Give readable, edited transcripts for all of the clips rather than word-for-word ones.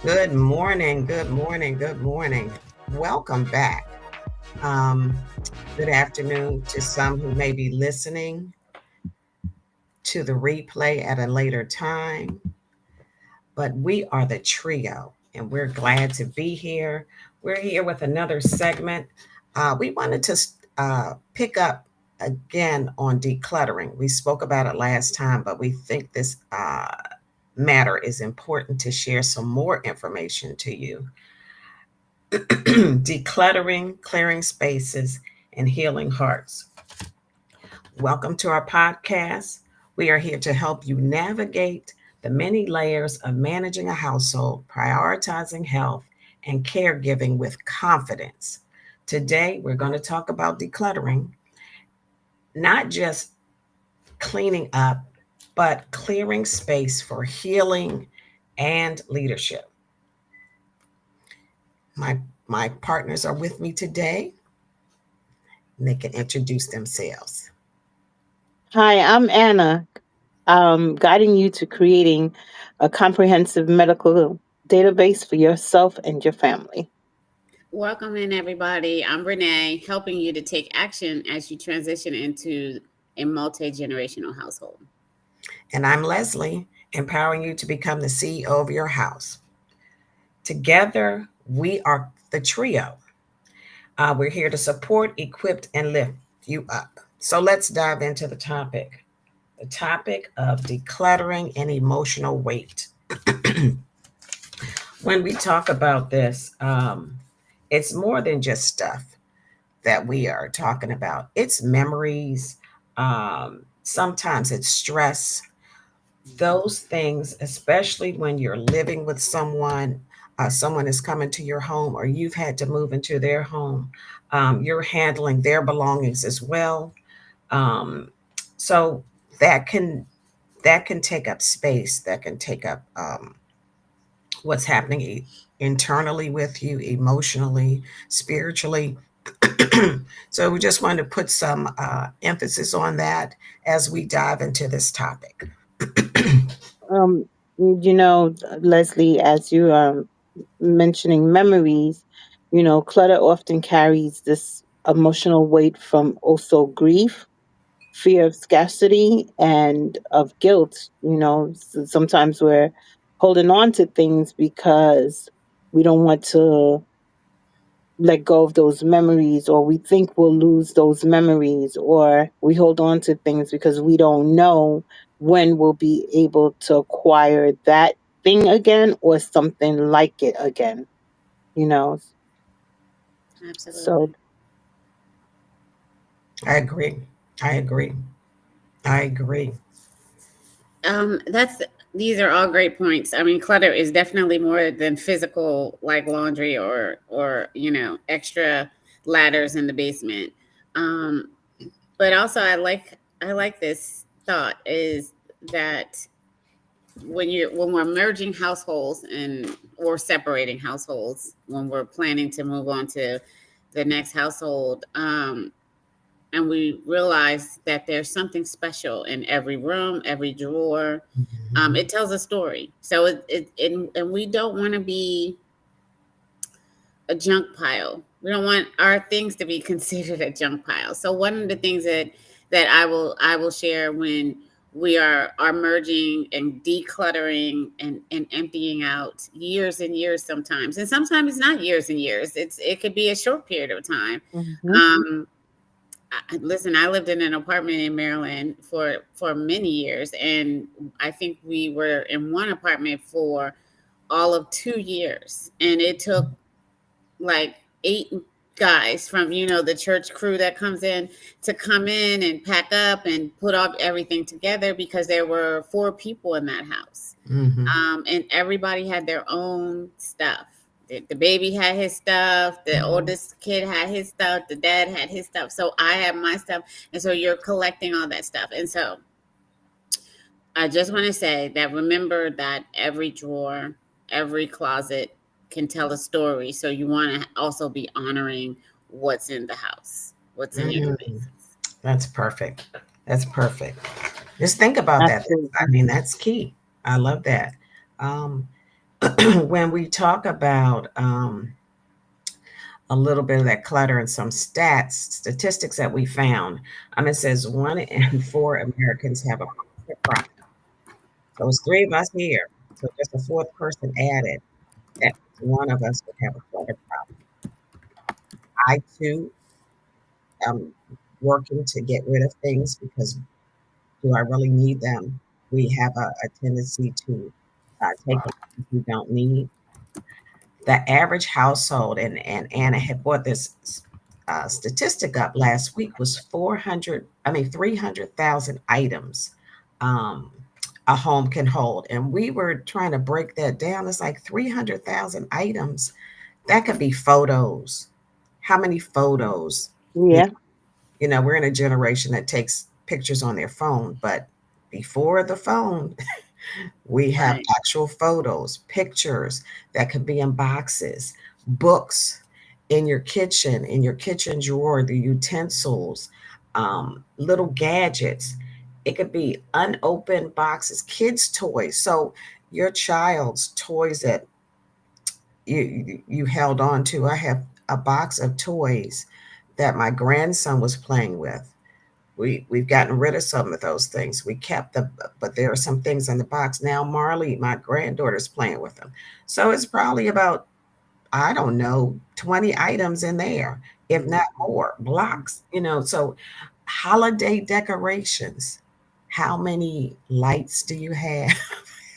Good morning, good morning, good morning. Welcome back. Um, Good afternoon to some who may be listening to the replay at a later time. But we are the trio, and we're glad to be here. We're here with another segment. We wanted to pick up again on decluttering. We spoke about it last time, but we think this matter is important to share some more information to you. Decluttering, clearing spaces, and healing hearts. Welcome to our podcast. We are here to help you navigate the many layers of managing a household, prioritizing health, and caregiving with confidence. Today, we're going to talk about decluttering, not just cleaning up, but clearing space for healing and leadership. My, my partners are with me today, and they can introduce themselves. Hi, I'm Anna, guiding you to creating a comprehensive medical database for yourself and your family. Welcome in, everybody. I'm Renee, helping you to take action as you transition into a multi generational household. And I'm Leslie, empowering you to become the CEO of your house. Together, we are the trio. We're here to support, equip, and lift you up. So let's dive into the topic of decluttering and emotional weight. When we talk about this, it's more than just stuff that we are talking about, it's memories. Sometimes it's stress, those things, especially when you're living with someone, someone is coming to your home, or you've had to move into their home. You're handling their belongings as well. Um, so that can that can take up space. That can take up what's happening internally with you, emotionally, spiritually. So we just wanted to put some emphasis on that as we dive into this topic. Um, Leslie, as you are mentioning memories, clutter often carries this emotional weight from also grief, fear of scarcity, and of guilt. Sometimes we're holding on to things because we don't want to let go of those memories, or we think we'll lose those memories, or we hold on to things because we don't know when we'll be able to acquire that thing again or something like it again, you know. So Absolutely. I agree. I agree. I agree. That's These are all great points. I mean, clutter is definitely more than physical, like laundry or extra ladders in the basement. Um, but also, I like this thought is that when we're merging households and or separating households when we're planning to move on to the next household, and we realize that there's something special in every room, every drawer. Mhm. It tells a story. So and we don't want to be a junk pile. We don't want our things to be considered a junk pile. So one of the things that I will share when we are merging and decluttering and emptying out years and years sometimes. And sometimes it's not years and years. It could be a short period of time. mhm. Um Listen, I lived in an apartment in Maryland for many years, and I think we were in one apartment for all of 2 years, and it took like 8 guys from the church crew that comes in to come in and pack up and put up everything together because there were 4 people in that house, Mhm. and everybody had their own stuff. The baby had his stuff, the oldest kid had his stuff, the dad had his stuff, so I had my stuff, and so you're collecting all that stuff. And so I just want to say that remember that every drawer, every closet can tell a story. So you want to also be honoring what's in the house, what's in your Mm, spaces. that's perfect. That's perfect. Just think about that. Absolutely. I mean, that's key. I love that. Um, when we talk about a little bit of that clutter and some statistics that we found, it says 1 in 4 Americans have a clutter problem. So it's three of us here. So just a fourth person added, that one of us would have a clutter problem. I too am working to get rid of things because do I really need them? We have a tendency to take on things we don't need. The average household, and Anna had brought this statistic up last week, was 300,000 items um, a home can hold. And we were trying to break that down. It's like 300,000 items. That could be photos. How many photos? You Yeah. you know, we're in a generation that takes pictures on their phone, but before the phone, we have Right. actual photos, pictures that could be in boxes, books in your kitchen drawer, the utensils, little gadgets. It could be unopened boxes, kids' toys. So your child's toys that you held on to. I have a box of toys that my grandson was playing with. We've gotten rid of some of those things. We kept but there are some things in the box now. Marley, my granddaughter's playing with them, so it's probably about, I don't know, 20 items in there, if not more blocks. So holiday decorations. How many lights do you have?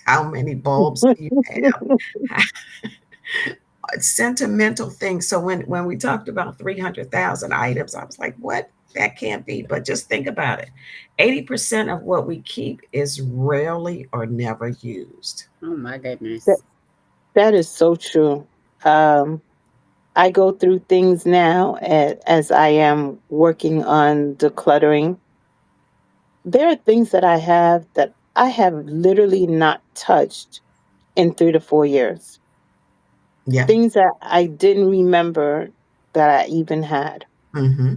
How many bulbs do you have? Sentimental things. So when we talked about 300,000 items, I was like, what? That can't be. But just think about it. 80% of what we keep is rarely or never used. Oh my that, goodness. that is so true. Um, I go through things now as I am working on decluttering. There are things that I have that I have literally not touched in 3 to 4 years. Yeah. Things that I didn't remember that I even had. Mm-hmm.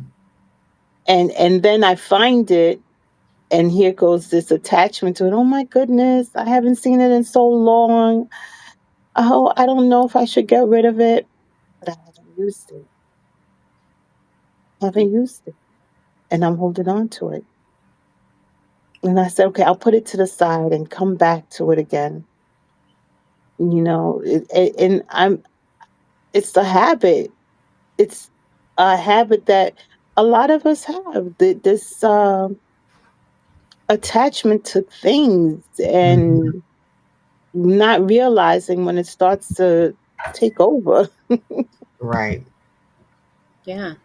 And then I find it, and here goes this attachment to it. Oh my goodness, I haven't seen it in so long. Oh, I don't know if I should get rid of it, but I haven't used it. Haven't used it. And I'm holding on to it. And I said, okay, I'll put it to the side and come back to it again. And it's a habit. It's a habit that a lot of us have. This attachment to things Mm-hmm. and not realizing when it starts to take over. Right. Yeah.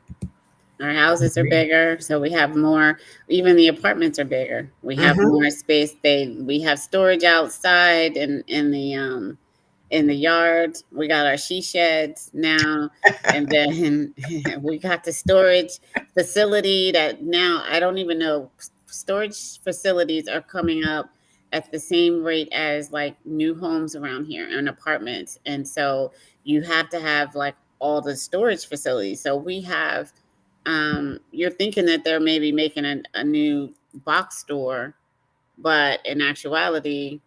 Our I houses are agree. bigger, so we have more. Even the apartments are bigger. We have Mm-hmm. more space. We have storage outside and in the yard. We got our she sheds now, and then we got the storage facility that now I don't even know. Storage facilities are coming up at the same rate as like new homes around here and apartments, and so you have to have like all the storage facilities. So we have you're thinking that they're maybe making a new box store, but in actuality,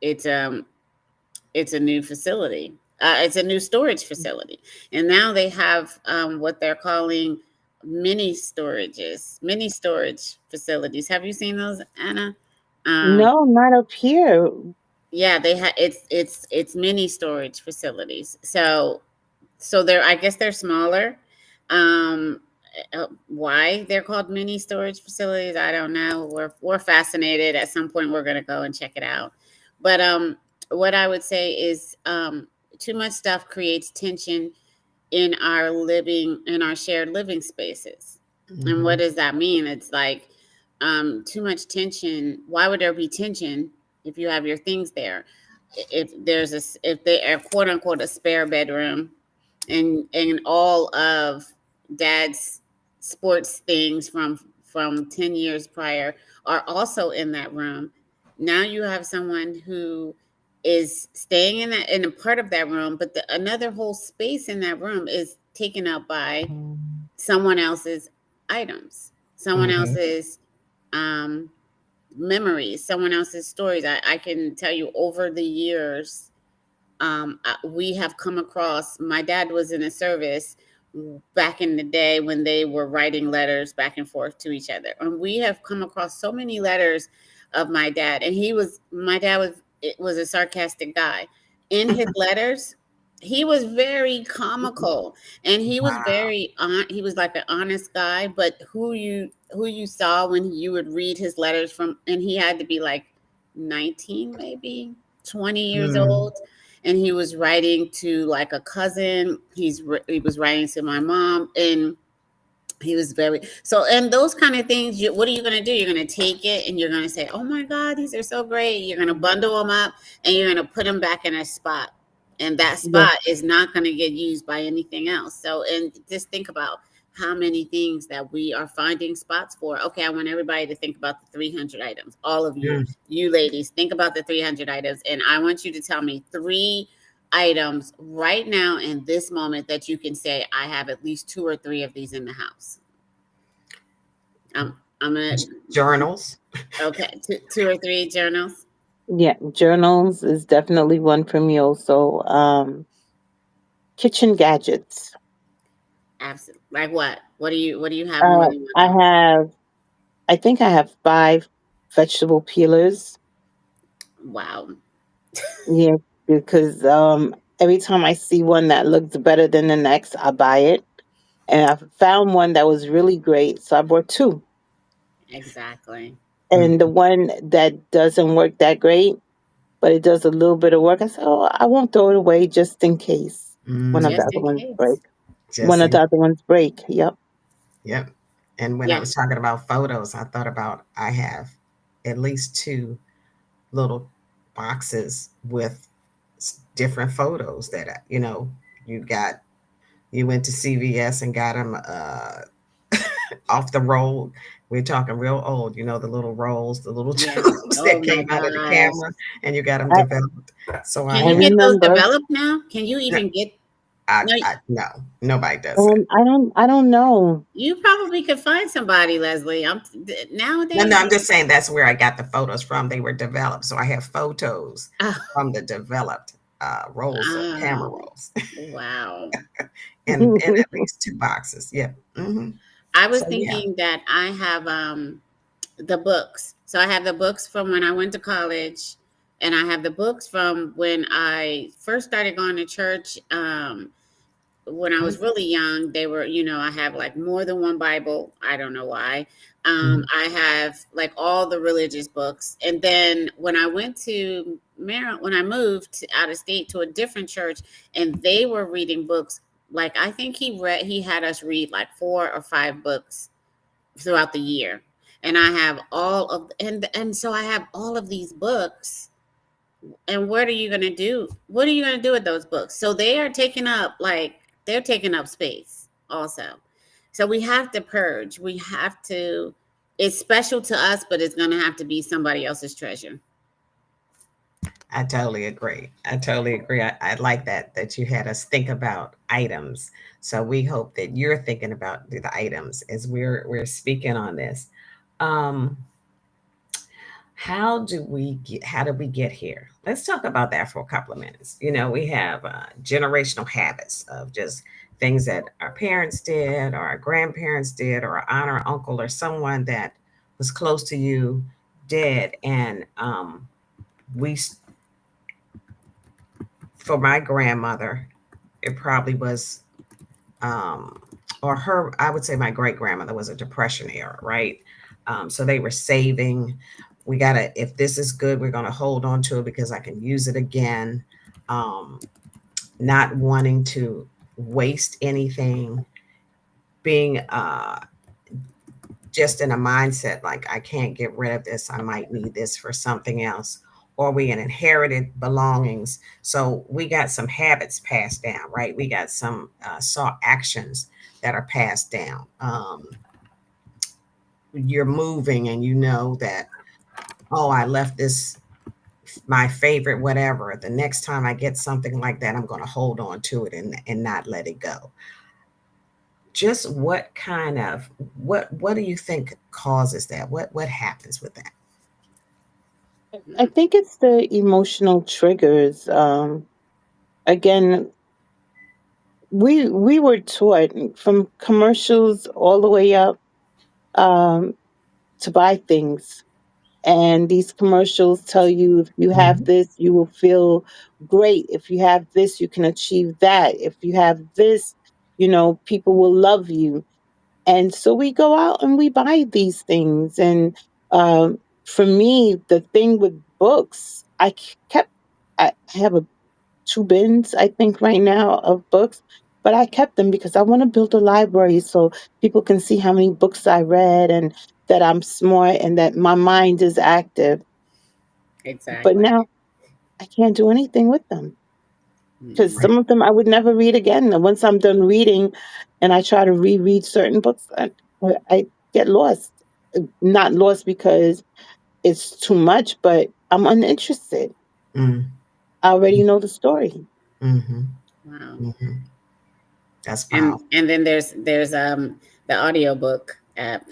it's um it's a new facility. It's a new storage facility, and now they have what they're calling mini storage facilities. Have you seen those, Anna? Um, No, not up here. yeah, they have. It's mini storage facilities. So they're, I guess they're smaller. Um, why they're called mini storage facilities, I don't know. We're fascinated. At some point, we're gonna go and check it out. But what I would say is too much stuff creates tension in our shared living spaces. And Mm-hmm. what does that mean? It's like too much tension. Why would there be tension if you have your things there? If they are quote unquote a spare bedroom, and all of dad's sports things from 10 years prior are also in that room. Now you have someone who is staying in a part of that room, but another whole space in that room is taken up by someone else's items, someone Mm-hmm. else's um, memories, someone else's stories. I can tell you over the years, We have come across, my dad was in a service back in the day when they were writing letters back and forth to each other. And we have come across so many letters of my dad. And my dad was a sarcastic guy. In his letters, he was very comical, and he was Wow. he was like an honest guy, but who you saw when you would read his letters from, and he had to be like 19, maybe 20 years Mm, old, and he was writing to like a cousin. He was writing to my mom, and he was very so. And those kind of things, what are you going to do? You're going to take it and you're going to say, oh my god, these are so great. You're going to bundle them up and you're going to put them back in a spot, and that Yes, spot is not going to get used by anything else. So, and just think about how many things that we are finding spots for. Okay, I want everybody to think about the 300 items. All of you, mm. you ladies, think about the 300 items, and I want you to tell me three items right now in this moment that you can say, I have at least two or three of these in the house. I'm gonna Journals. okay, two or three journals. yeah, journals is definitely one for me also. Kitchen gadgets. Absolutely. Like what? What do you have more than I one of? have, I think I have 5 vegetable peelers. Wow. Yeah, because every time I see one that looks better than the next, I buy it. And I found one that was really great, so I bought two. Exactly. Mm, And the one that doesn't work that great, but it does a little bit of work, I said, "Oh, I won't throw it away just in case one of the Just mm. other in ones break. case. One Just of the in, other ones break." Yep. yep. And when I Yeah. was talking about photos, I thought about I have at least two little boxes with different photos that you got. You went to CVS and got them off the roll. We're talking real old, the little rolls, the little Yeah. tubes Oh that my came out of the gosh. camera, and you got them I, developed. So I Can I you have. get those remember. developed now? Can you even get no? No, nobody does that. I don't know. You probably could find somebody, Leslie. No, Nowadays. no, I'm just saying that's where I got the photos from. They were developed, so I have photos Oh, from the developed rolls of camera oh, rolls, wow. and at least two boxes. Yeah. I was So yeah. thinking that I have the books. So I have the books from when I went to college, and I have the books from when I first started going to church. When I was really young, they were, I have like more than one Bible. I don't know why. Mhm. I have like all the religious books. And then when I went to Maryland, when I moved out of state to a different church, and they were reading books, like I think he had us read like 4 or 5 books throughout the year. And I have all of and so I have all of these books. And what are you going to do? What are you going to do with those books? So they are taking up they're taking up space also. So we have to purge. We have to it's special to us, but it's going to have to be somebody else's treasure. I totally agree. I totally agree. I like that you had us think about items. So we hope that you're thinking about the items as we're speaking on this. Um, how did we get here? Let's talk about that for a couple of minutes. We have generational habits of just things that our parents did or our grandparents did or our aunt or uncle or someone that was close to you did. And we for my grandmother, it probably was um or her, I would say my great grandmother was a depression era, right? So they were saving. We gotta, if this is good, we're gonna hold on to it because I can use it again. um Not wanting to waste anything, being just in a mindset like I can't get rid of this, I might need this for something else, or we inherited belongings. So we got some habits passed down, right? We got some saw actions that are passed down. You're moving and you know that, oh, I left this, my favorite whatever, the next time I get something like that, I'm going to hold on to it and not let it go. Just what kind of, what do you think causes that? What happens with that? I think it's the emotional triggers. again, we were taught from commercials all the way up, um, to buy things. And these commercials tell you, if you have Mhm. this, you will feel great. If you have this, you can achieve that. If you have this, people will love you. And so we go out and we buy these things. And for me, the thing with books, kept, I have 2 bins, I think, right now of books. But I kept them because I want to build a library so people can see how many books I read, and that I'm smart and that my mind is active. But Exactly. now I can't do anything with them because Mm-mm. Right. some of them I would never read again. And once I'm done reading and I try to reread certain books, I get lost. Not lost because it's too much, but I'm uninterested. Mm. I already know the story. Mhm. Wow. Mhm. That's And powerful. then there's the audiobook app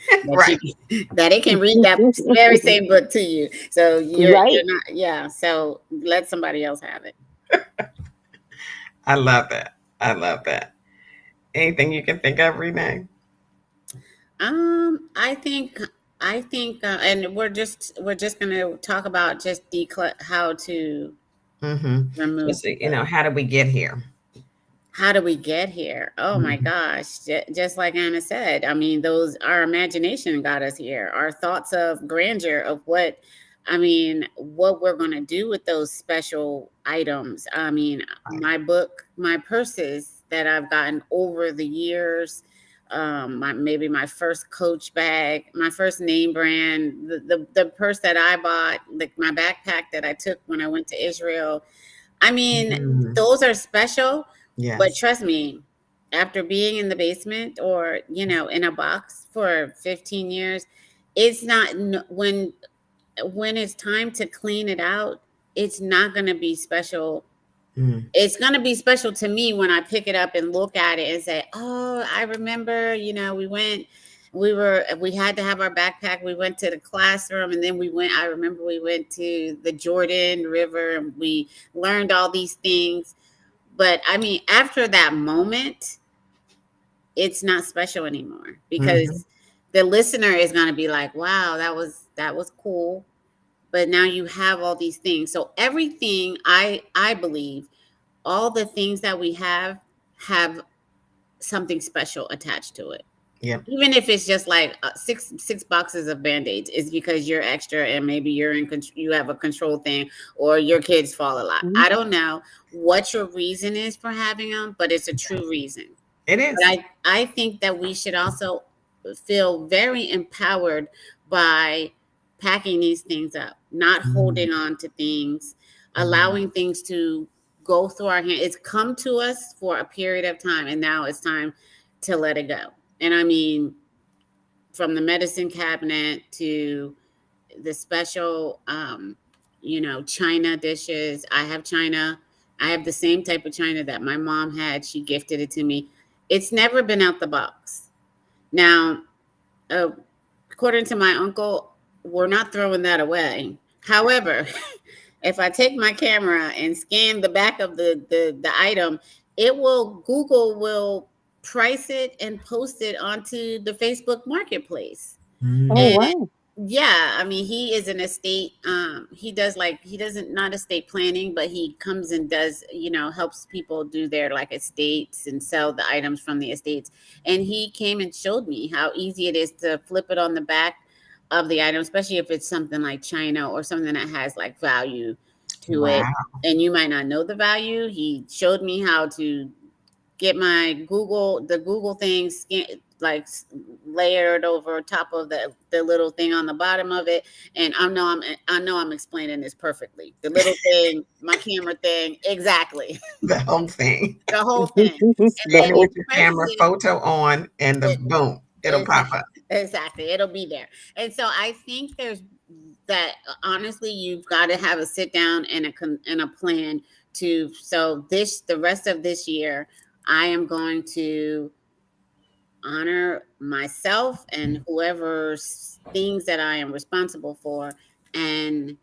that Right. you that it can read that very same book to you. So you're Right. not, yeah. So let somebody else have it. I love that. I love that. Anything you can think of, Renee? I think and we're just gonna talk about just how to Mm-hmm. remove Just clutter. how did we get here? How do we get here? Oh my Mm-hmm. gosh. Just like Anna said, I mean, our imagination got us here. Our thoughts of grandeur of what we're going to do with those special items. I mean, Right. my purses that I've gotten over the years, maybe my first Coach bag, my first name brand, the purse that I bought, like my backpack that I took when I went to Israel. I mean, Mm. those are special, but Yes. trust me, after being in the basement or, in a box for 15 years, it's not when it's time to clean it out, it's not going to be special. Mm. It's going to be special to me when I pick it up and look at it and say, "Oh, I remember, we had to have our backpack. We went to the classroom and then I remember we went to the Jordan River and we learned all these things." But I mean, after that moment, it's not special anymore Mm-hmm. because the listener is going to be like, "Wow, that was cool." But now you have all these things. So everything, I believe, all the things that we have something special attached to it. Yep. Even if it's just like six boxes of band-aids, is because you're extra and maybe you have a control thing, or your kids fall a lot. Mhm. I don't know what your reason is for having them, but it's a true reason. It But is. I think that we should also feel very empowered by packing these things up, not Mm. holding on to things, Mm. allowing things to go through our hand. It's come to us for a period of time, and now it's time to let it go. And I mean, from the medicine cabinet to the special, china dishes. I have china. I have the same type of china that my mom had. She gifted it to me. It's never been out the box. Now, uh, according to my uncle, we're not throwing that away. However, if I take my camera and scan the back of the item, Google will price it and post it onto the Facebook marketplace. Oh, Mm. And wow. yeah, I mean, he is an estate. He doesn't not estate planning, but he comes and does, helps people do their like estates and sell the items from the estates. And he came and showed me how easy it is to flip it on the back of the item, especially if it's something like china or something that has like value to it. Wow. And you might not know the value. He showed me how to get my the Google thing like layered over top of the little thing on the bottom of it. And I know I'm explaining this perfectly. The little thing, my camera thing, exactly. The whole thing. The whole thing. And The then And he with whole. your prices camera it. photo on and the it boom, it'll pop exactly, up. exactly. It'll be there. And so I think there's that honestly, you've got to have a sit down and a plan to so this the rest of this year I am going to honor myself and whoever's things that I am responsible for, and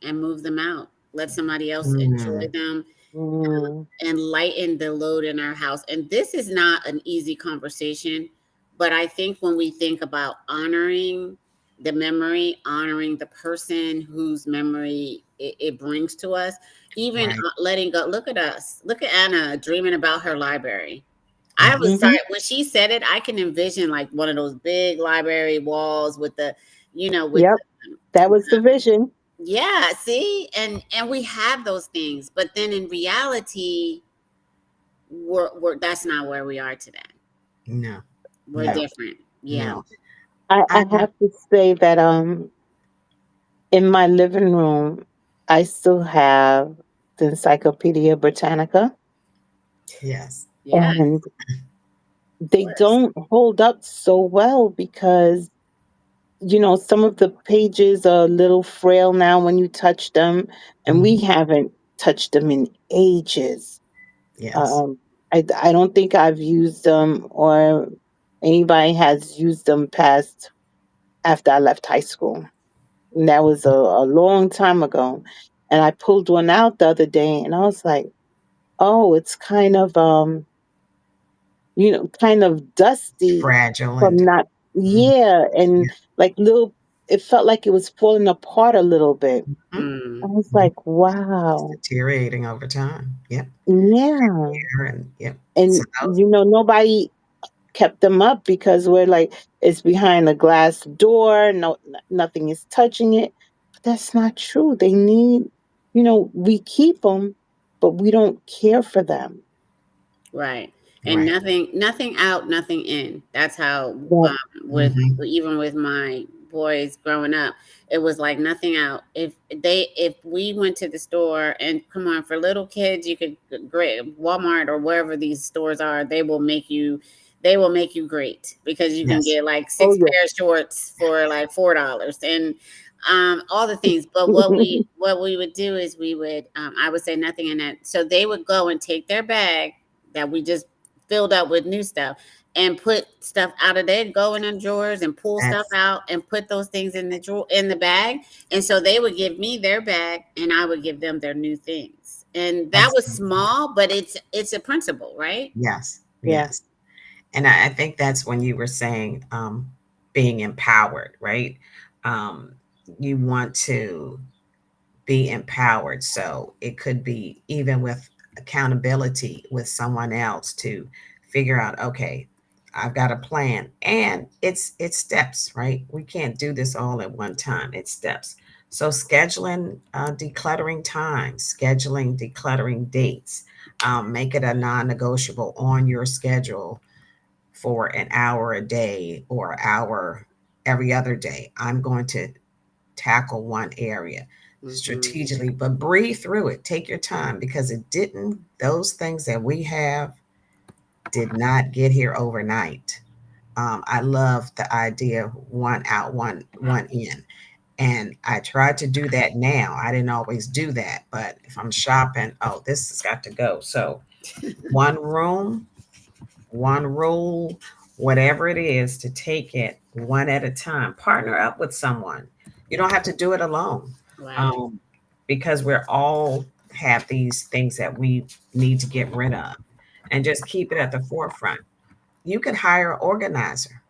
move them out. let somebody else enjoy Mm, them, Mm. and lighten the load in our house. And this is not an easy conversation, but I think when we think about honoring the memory, honoring the person whose memory it brings to us, even right. letting go. Look at us. Look at Anna dreaming about her library. I was Yes. Mhm. sorry when she said it. I can envision like one of those big library walls with the, with Yep. That was the vision. yeah. See, and we have those things, but then in reality, we're that's not where we are today. No. We're No. different. Yeah. No. I I have to say that in my living room I still have the Encyclopedia Britannica, yes. Yeah. and Of they course. don't hold up so well because some of the pages are a little frail now when you touch them, and we Hmm. haven't touched them in ages. Yes. Um, I don't think I've used them, or anybody has used them past after I left high school. And that was a long time ago. And I pulled one out the other day and I was like, oh, it's kind of dusty Fragile from and not, mhm, yeah. yeah. And like it felt like it was falling apart a little bit. Mhm, I Mm, was mhm. like, It's wow, deteriorating over time. Yep. yeah. And yep. So And, those. nobody kept them up because we're like, it's behind a glass door, no, nothing is touching it. But that's not true. They need, we keep them, but we don't care for them. right. And Right. nothing out, nothing in. That's how, That, with Hmm. even with my boys growing up, it was like nothing out. If we went to the store, and come on, for little kids, you could great Walmart or wherever these stores are, they will make you great, because you can Yes. get like oh six pair of shorts for like $4, and all the things. But what yeah. we would do is I would say nothing in that. So they would go and take their bag that we just filled up with new stuff, and put stuff out of there, go in the drawers and pull stuff That's out and put those things in the drawer, in the bag. And so they would give me their bag and I would give them their new things. And that that's was small, but it's a principle, right? yes. Yeah. Yes. And I think that's when you were saying being empowered, right? Um, you want to be empowered. So it could be even with accountability with someone else to figure out, okay, I've got a plan, and it's steps, right? We can't do this all at one time. It's steps. So scheduling decluttering time, scheduling decluttering dates, make it a non-negotiable on your schedule for an hour a day or hour every other day. I'm going to tackle one area Hmm. strategically, but breathe through it. Take your time because those things that we have did not get here overnight. I love the idea of one out, one in. And I try to do that now. I didn't always do that, but if I'm shopping, oh, this has got to go. So one room, one rule, whatever it is, to take it one at a time. Partner up with someone. You don't have to do it alone, Right. um, because we're all have these things that we need to get rid of, and just keep it at the forefront. You could hire an organizer,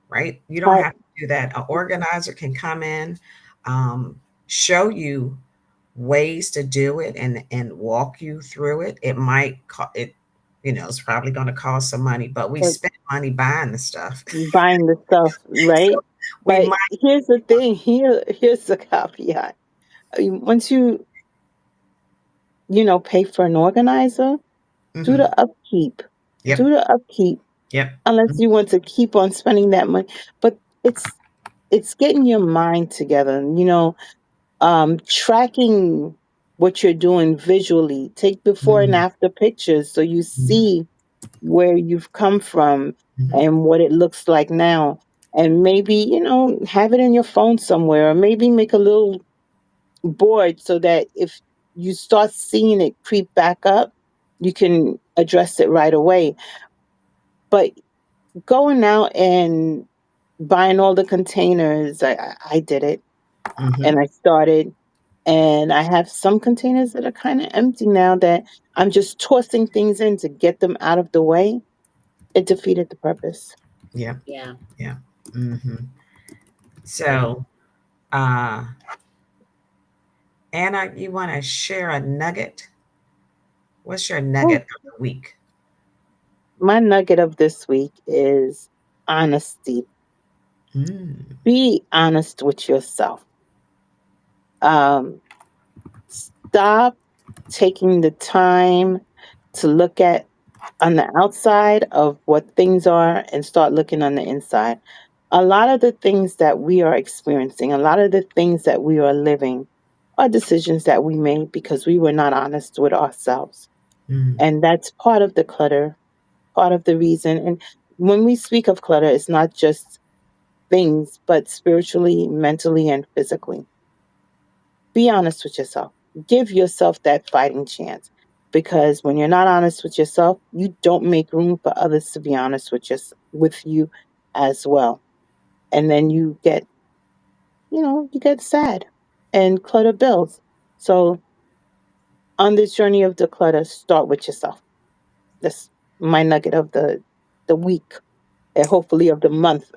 right? You don't I, have to do that. An organizer can come in, um, show you ways to do it, and walk you through it. It might it, it's probably going to cost some money, but we but spend money buying the stuff. buying the stuff, So right? we But might. here's the thing. Here's the caveat. Once you pay for an organizer, do Hmm. the upkeep. Yep. Do the upkeep, Yep. unless you want to keep on spending that money. But it's getting your mind together, tracking what you're doing visually. Take before and Hmm. after pictures so you Hmm. see where you've come from Hmm. and what it looks like now. And maybe, have it in your phone somewhere, or maybe make a little board so that if you start seeing it creep back up, you can address it right away. But going out and buying all the containers, I did it, Hmm. and I started. And I have some containers that are kind of empty now that I'm just tossing things in to get them out of the way. It defeated the purpose. Yeah. Yeah. Yeah. Hmm. Yeah. So, uh, Anna, you want to share a nugget? What's your Oh, nugget of the week? my nugget of this week is honesty. Mm, Be honest with yourself. Um, Stop taking the time to look at on the outside of what things are and start looking on the inside. A lot of the things that we are experiencing, a lot of the things that we are living are decisions that we made because we were not honest with ourselves. mm, And that's part of the clutter, part of the reason. And when we speak of clutter, it's not just things, but spiritually, mentally, and physically. Be honest with yourself. Give yourself that fighting chance. Because when you're not honest with yourself, you don't make room for others to be honest with you as well. And then you get sad and clutter builds. So on this journey of declutter, start with yourself. That's my nugget of the week and hopefully of the month.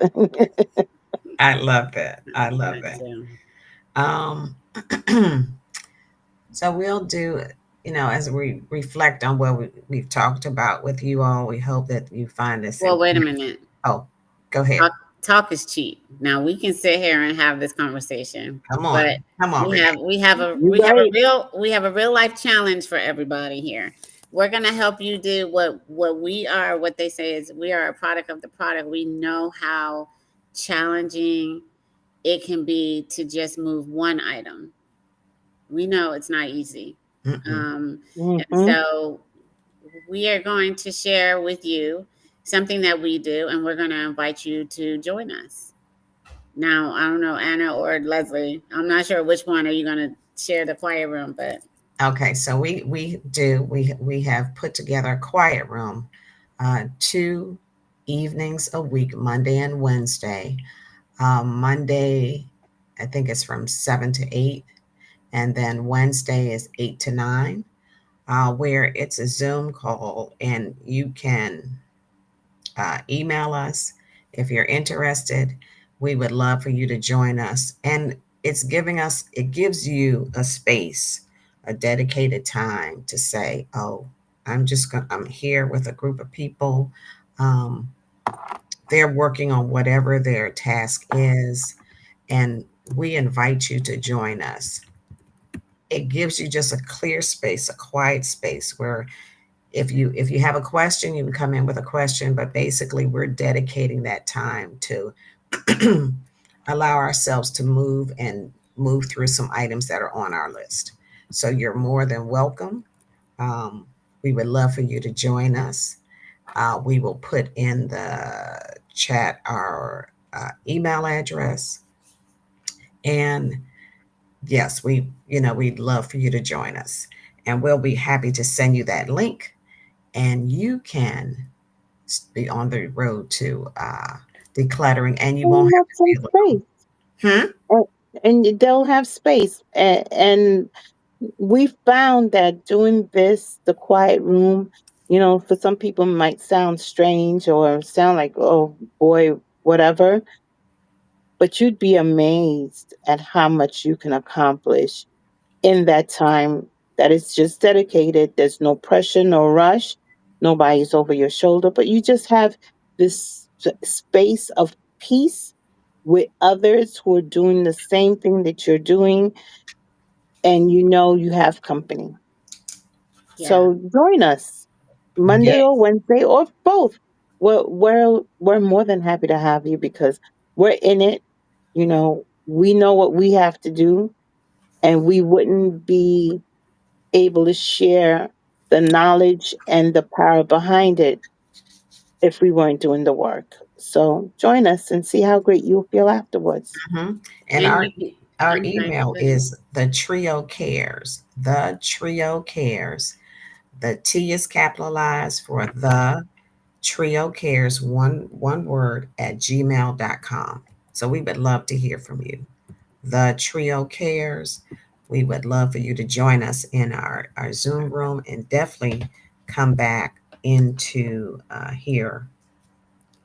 I love that. I I like love that that. too. Um, so we'll do, as we reflect on what we've talked about with you all, we hope that you find this Well, wait a information. minute. Oh, go ahead. Talk, talk is cheap. Now we can sit here and have this conversation, Come but on. Come on, Renee. You right. we have a real life challenge for everybody here. We're gonna help you do what we are. What they say is we are a product of the product. We know how challenging it can be to just move one item. We know it's not easy. Mm-mm. Um, and Hmm. so we are going to share with you something that we do, and we're going to invite you to join us. Now, I don't know, Anna or Leslie. I'm not sure which one are you going to share the quiet room, but Okay, so we have put together a quiet room, 2 evenings a week, Monday and Wednesday. Monday, I think it's from 7 to 8, and then Wednesday is 8 to 9, where it's a Zoom call, and you can email us if you're interested. We would love for you to join us, and it gives you a space, a dedicated time to say, "Oh, I'm here with a group of people. Um, they're working on whatever their task is, and we invite you to join us." It gives you just a clear space, a quiet space where if you have a question, you can come in with a question, but basically we're dedicating that time to allow ourselves to move through some items that are on our list. So you're more than welcome. Um, we would love for you to join us. We will put in the chat our email address, and yes, we'd love for you to join us, and we'll be happy to send you that link, and you can be on the road to decluttering, and you won't And have some have to space. be alone. Uh, and they'll have space. And we found that doing this, the quiet room, for some people might sound strange or sound like, oh boy, whatever, but you'd be amazed at how much you can accomplish in that time that is just dedicated. There's no pressure, no rush, nobody's over your shoulder, but you just have this space of peace with others who are doing the same thing that you're doing, and you have company. yeah, So join us Yeah. Monday or Wednesday or both. We're more than happy to have you because we're in it. We know what we have to do, and we wouldn't be able to share the knowledge and the power behind it if we weren't doing the work. So join us and see how great you'll feel afterwards. Hmm. And and our you can. our I'm sorry. email Go ahead. is the trio cares. The trio cares. The T is capitalized for the trio cares, one word, at gmail.com. So we would love to hear from you. The trio cares. We would love for you to join us in our Zoom room and definitely come back into here.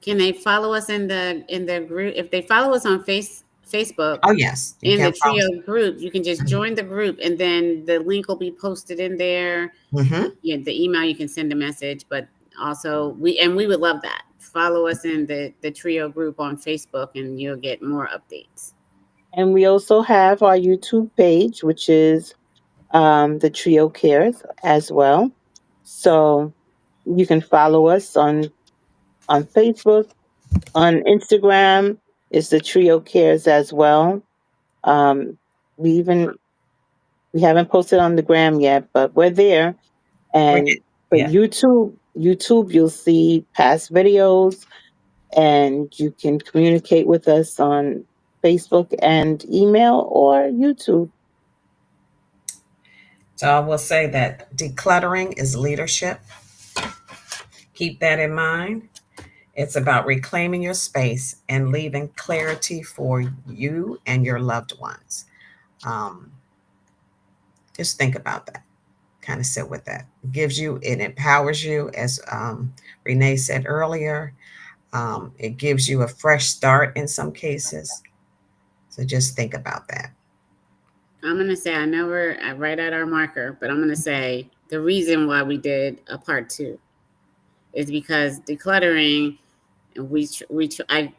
Can they follow us in the group? If they follow us on Facebook Oh, yes, you in can the follow. trio group, you can just join the group, and then the link will be posted in there. Mm-hmm. Yeah, the email, you can send a message, but also we would love that. Follow us in the trio group on Facebook, and you'll get more updates. And we also have our YouTube page, which is the Trio Cares as well. So you can follow us on Facebook, on Instagram. Is the Trio Cares as well. Um, we even we haven't posted on the gram yet, but we're there. We And for Yeah. YouTube, you'll see past videos, and you can communicate with us on Facebook and email or YouTube. So I will say that decluttering is leadership. Keep that in mind. It's about reclaiming your space and leaving clarity for you and your loved ones. Um, just think about that. Kind of sit with that. It gives you, it empowers you, as Renee said earlier. It gives you a fresh start in some cases. So just think about that. I'm gonna say, I know we're right at our marker, but I'm gonna say the reason why we did a part two is because decluttering, and I,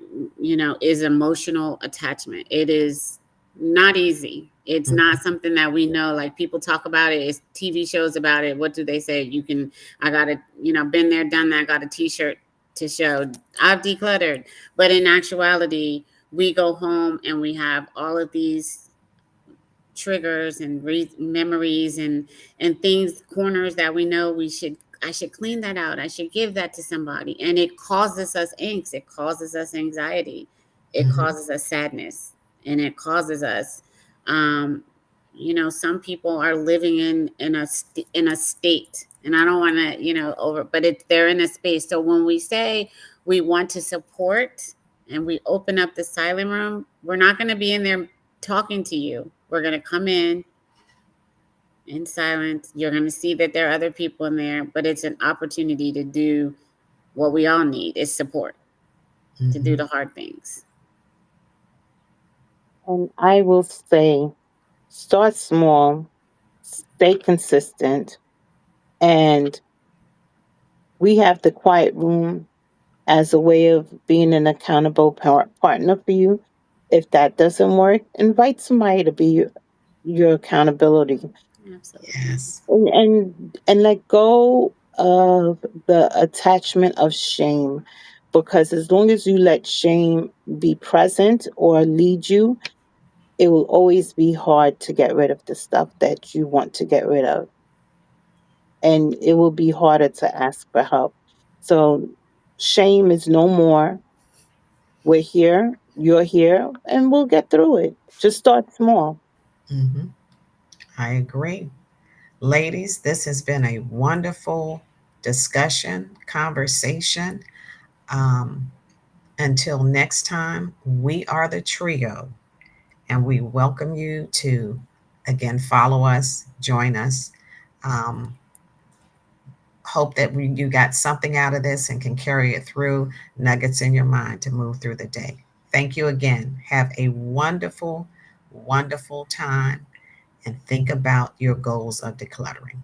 is emotional attachment. It is not easy. It's not Mhm. something that we know. Like, people talk about it. It's TV shows about it. What do they say? You can. I got a, been there, done that. Got a T-shirt to show I've decluttered. But in actuality, we go home and we have all of these triggers and memories and things, corners that we know we should, I should clean that out, I should give that to somebody, and it causes us angst, it causes us anxiety, it Mhm. causes us sadness, and it causes us, um some people are living in a state, and I don't want to, over, but they're in a space. So when we say we want to support and we open up the silent room, we're not going to be in there talking to you. We're going to come in silence. You're going to see that there are other people in there, but it's an opportunity to do what we all need is support, to do Mhm. the hard things. And I will say, start small, stay consistent, and we have the quiet room as a way of being an accountable partner for you. If that doesn't work, invite somebody to be your accountability, Absolutely. Yes. and let go of the attachment of shame, because as long as you let shame be present or lead you, it will always be hard to get rid of the stuff that you want to get rid of, and it will be harder to ask for help. So shame is no more. We're here, you're here, and we'll get through it. Just start small. Mhm. I agree. Ladies, this has been a wonderful discussion, conversation. Um, until next time, we are the trio, and we welcome you to again follow us, join us. Um, hope that you got something out of this and can carry it through, nuggets in your mind to move through the day. Thank you again. Have a wonderful, wonderful time and think about your goals of decluttering.